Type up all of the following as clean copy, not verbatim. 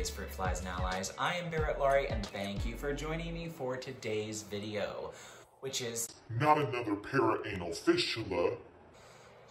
days, fruit flies and allies. I am Barrett, Laurie, and thank you for joining me for today's video, which is not another perianal fistula.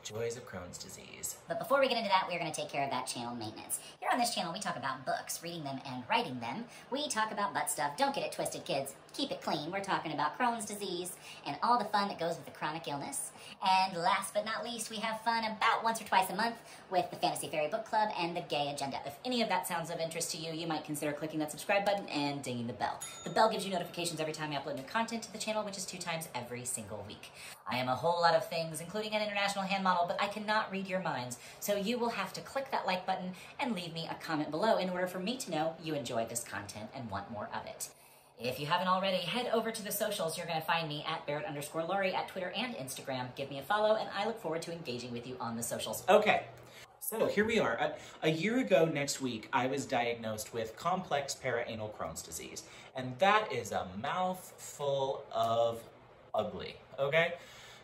Joys of Crohn's disease. But before we get into that, we're going to take care of that channel maintenance. Here on this channel, we talk about books, reading them and writing them. We talk about butt stuff. Don't get it twisted, kids. Keep it clean. We're talking about Crohn's disease and all the fun that goes with the chronic illness. And last but not least, we have fun about once or twice a month with the Fantasy Fairy Book Club and the Gay Agenda. If any of that sounds of interest to you, you might consider clicking that subscribe button and dinging the bell. The bell gives you notifications every time I upload new content to the channel, which is 2 times every single week. I am a whole lot of things, including an international hand model, but I cannot read your minds, so you will have to click that like button and leave me a comment below in order for me to know you enjoy this content and want more of it. If you haven't already, head over to the socials. You're going to find me at Barrett_Laurie at Twitter and Instagram. Give me a follow, and I look forward to engaging with you on the socials. Okay, so here we are. A year ago next week, I was diagnosed with complex perianal Crohn's disease, and that is a mouthful of ugly, okay?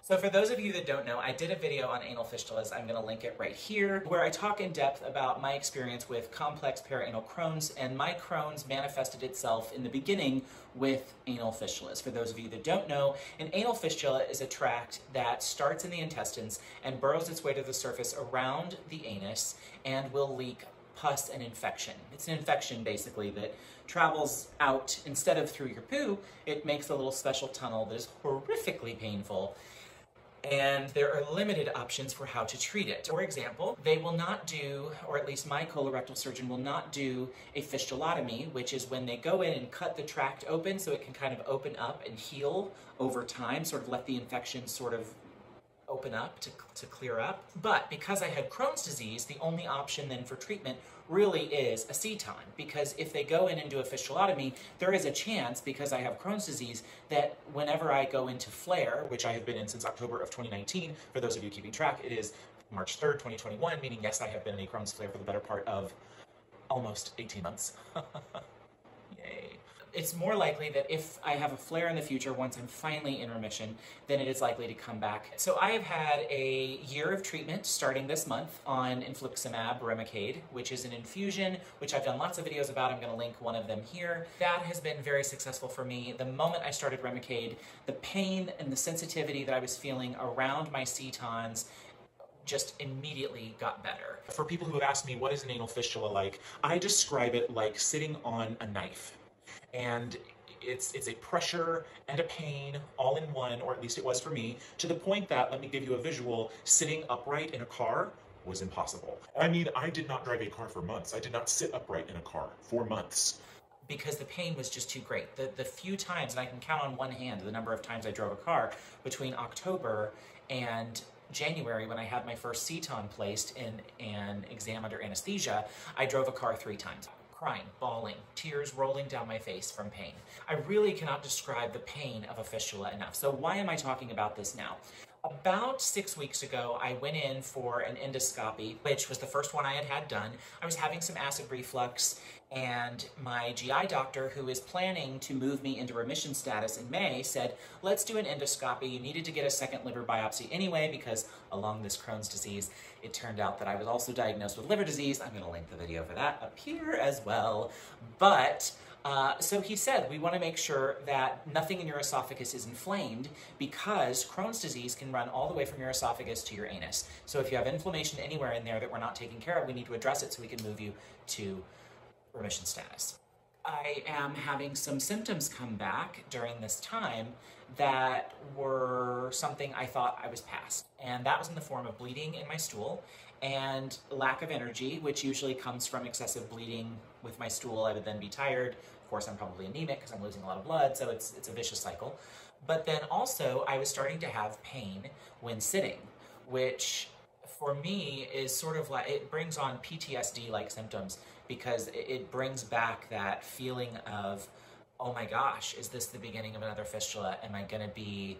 So for those of you that don't know, I did a video on anal fistulas. I'm going to link it right here, where I talk in depth about my experience with complex perianal Crohn's, and my Crohn's manifested itself in the beginning with anal fistulas. For those of you that don't know, an anal fistula is a tract that starts in the intestines and burrows its way to the surface around the anus and will leak pus and infection. It's an infection, basically, that travels out. Instead of through your poo, it makes a little special tunnel that is horrifically painful. And there are limited options for how to treat it. For example, they will not do, or at least my colorectal surgeon will not do, a fistulotomy, which is when they go in and cut the tract open so it can kind of open up and heal over time, sort of let the infection sort of open up to clear up. But because I had Crohn's disease, the only option then for treatment really is a ceton, because if they go in and do a fistulotomy, there is a chance, because I have Crohn's disease, that whenever I go into flare, which I have been in since October of 2019, for those of you keeping track, it is March 3rd, 2021, meaning yes, I have been in a Crohn's flare for the better part of almost 18 months. Yay. It's more likely that if I have a flare in the future, once I'm finally in remission, then it is likely to come back. So I have had a year of treatment starting this month on Infliximab, Remicade, which is an infusion, which I've done lots of videos about. I'm going to link one of them here. That has been very successful for me. The moment I started Remicade, the pain and the sensitivity that I was feeling around my cetons just immediately got better. For people who have asked me what is an anal fistula like, I describe it like sitting on a knife. And it's a pressure and a pain all in one, or at least it was for me, to the point that, let me give you a visual, sitting upright in a car was impossible. I mean, I did not drive a car for months. I did not sit upright in a car for months. Because the pain was just too great. The few times, and I can count on one hand the number of times I drove a car between October and January, when I had my first ceton placed in an exam under anesthesia, I drove a car 3 times. Crying, bawling, tears rolling down my face from pain. I really cannot describe the pain of a fistula enough. So why am I talking about this now? About 6 weeks ago, I went in for an endoscopy, which was the first one I had done. I was having some acid reflux, and my GI doctor, who is planning to move me into remission status in May, said, let's do an endoscopy. You needed to get a second liver biopsy anyway, because along this Crohn's disease, it turned out that I was also diagnosed with liver disease. I'm going to link the video for that up here as well. But so he said, we want to make sure that nothing in your esophagus is inflamed, because Crohn's disease can run all the way from your esophagus to your anus. So if you have inflammation anywhere in there that we're not taking care of, we need to address it so we can move you to remission status. I am having some symptoms come back during this time that were something I thought I was past. And that was in the form of bleeding in my stool and lack of energy, which usually comes from excessive bleeding with my stool. I would then be tired. Of course, I'm probably anemic because I'm losing a lot of blood, so it's a vicious cycle. But then also, I was starting to have pain when sitting, which for me is sort of like, it brings on PTSD-like symptoms, because it brings back that feeling of, oh my gosh, is this the beginning of another fistula? Am I going to be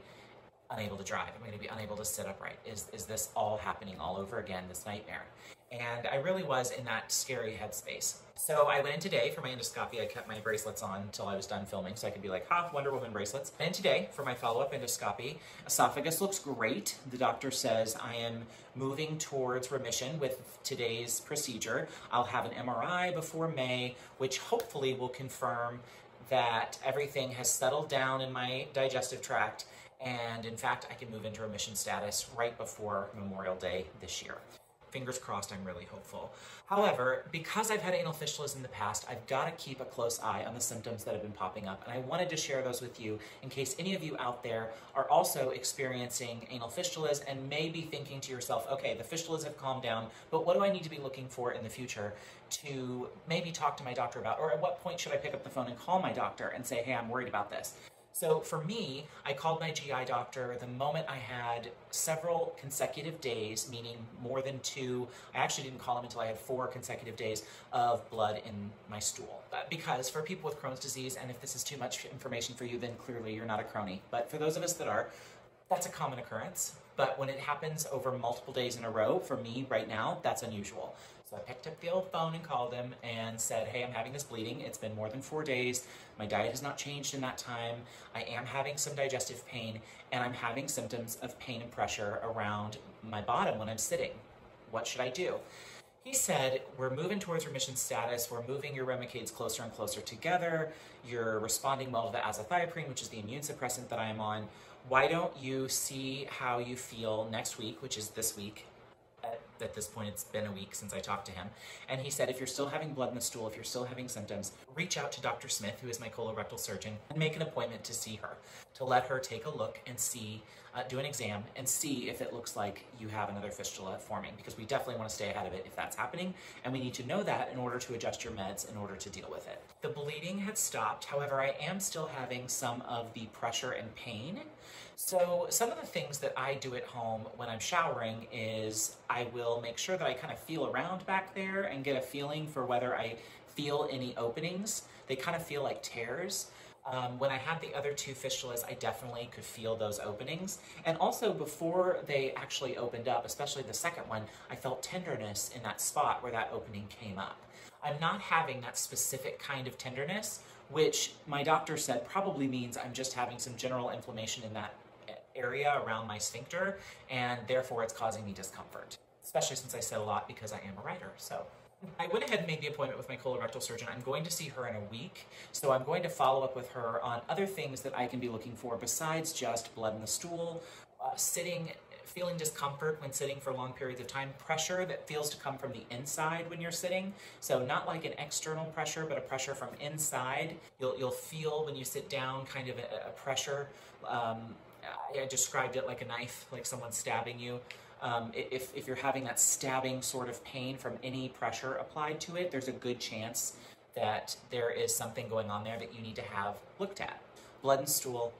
unable to drive? Am I going to be unable to sit upright? Is this all happening all over again, this nightmare? And I really was in that scary headspace. So I went in today for my endoscopy. I kept my bracelets on until I was done filming so I could be like, ha, Wonder Woman bracelets. And today for my follow-up endoscopy, esophagus looks great. The doctor says I am moving towards remission with today's procedure. I'll have an MRI before May, which hopefully will confirm that everything has settled down in my digestive tract. And in fact, I can move into remission status right before Memorial Day this year. Fingers crossed, I'm really hopeful. However, because I've had anal fistulas in the past, I've got to keep a close eye on the symptoms that have been popping up, and I wanted to share those with you in case any of you out there are also experiencing anal fistulas and may be thinking to yourself, okay, the fistulas have calmed down, but what do I need to be looking for in the future to maybe talk to my doctor about, or at what point should I pick up the phone and call my doctor and say, hey, I'm worried about this? So for me, I called my GI doctor the moment I had several consecutive days, meaning more than 2. I actually didn't call him until I had 4 consecutive days of blood in my stool. Because for people with Crohn's disease, and if this is too much information for you, then clearly you're not a crony. But for those of us that are, that's a common occurrence. But when it happens over multiple days in a row, for me right now, that's unusual. So I picked up the old phone and called him and said, hey, I'm having this bleeding. It's been more than 4 days. My diet has not changed in that time. I am having some digestive pain, and I'm having symptoms of pain and pressure around my bottom when I'm sitting. What should I do? He said, we're moving towards remission status. We're moving your Remicades closer and closer together. You're responding well to the azathioprine, which is the immune suppressant that I am on. Why don't you see how you feel next week, which is this week? At this point, it's been a week since I talked to him. And he said, if you're still having blood in the stool, if you're still having symptoms, reach out to Dr. Smith, who is my colorectal surgeon, and make an appointment to see her, to let her take a look and see, do an exam and see if it looks like you have another fistula forming, because we definitely want to stay ahead of it if that's happening, and we need to know that in order to adjust your meds in order to deal with it. The bleeding had stopped. However, I am still having some of the pressure and pain. So some of the things that I do at home when I'm showering is I will make sure that I kind of feel around back there and get a feeling for whether I feel any openings. They kind of feel like tears. When I had the other 2 fistulas, I definitely could feel those openings. And also before they actually opened up, especially the second one, I felt tenderness in that spot where that opening came up. I'm not having that specific kind of tenderness, which my doctor said probably means I'm just having some general inflammation in that area around my sphincter, and therefore it's causing me discomfort, especially since I sit a lot because I am a writer. So I went ahead and made the appointment with my colorectal surgeon. I'm going to see her in a week, so I'm going to follow up with her on other things that I can be looking for besides just blood in the stool, feeling discomfort when sitting for long periods of time, pressure that feels to come from the inside when you're sitting. So not like an external pressure, but a pressure from inside. You'll feel when you sit down kind of a pressure. I described it like a knife, like someone stabbing you. If you're having that stabbing sort of pain from any pressure applied to it, there's a good chance that there is something going on there that you need to have looked at. Blood and stool,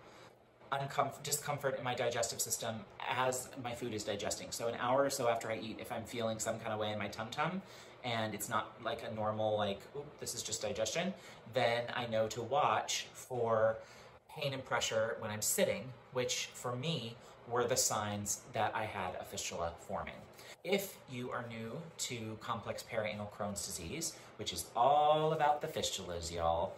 discomfort in my digestive system as my food is digesting. So an hour or so after I eat, if I'm feeling some kind of way in my tum-tum, and it's not like a normal, like, oop, this is just digestion, then I know to watch for pain and pressure when I'm sitting, which for me were the signs that I had a fistula forming. If you are new to complex perianal Crohn's disease, which is all about the fistulas, y'all,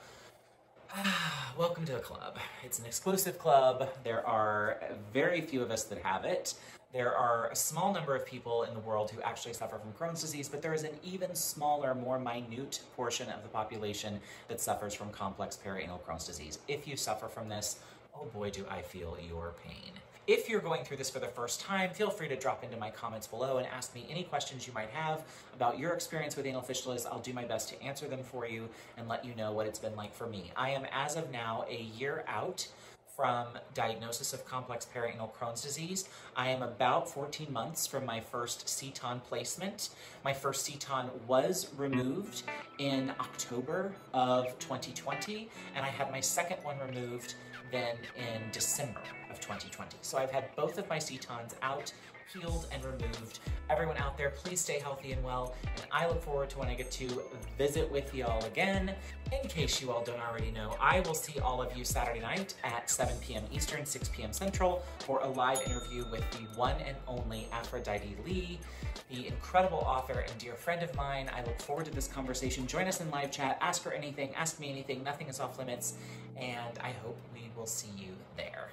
welcome to the club. It's an exclusive club. There are very few of us that have it. There are a small number of people in the world who actually suffer from Crohn's disease, but there is an even smaller, more minute portion of the population that suffers from complex perianal Crohn's disease. If you suffer from this, oh boy, do I feel your pain. If you're going through this for the first time, feel free to drop into my comments below and ask me any questions you might have about your experience with anal fistulas. I'll do my best to answer them for you and let you know what it's been like for me. I am, as of now, a year out from diagnosis of complex perianal Crohn's disease. I am about 14 months from my first ceton placement. My first ceton was removed in October of 2020, and I had my second one removed then in December. of 2020. So I've had both of my setons out, healed, and removed. Everyone out there, please stay healthy and well, and I look forward to when I get to visit with y'all again. In case you all don't already know, I will see all of you Saturday night at 7 p.m. Eastern, 6 p.m. Central for a live interview with the one and only Aphrodite Lee, the incredible author and dear friend of mine. I look forward to this conversation. Join us in live chat, ask her anything, ask me anything, nothing is off limits, and I hope we will see you there.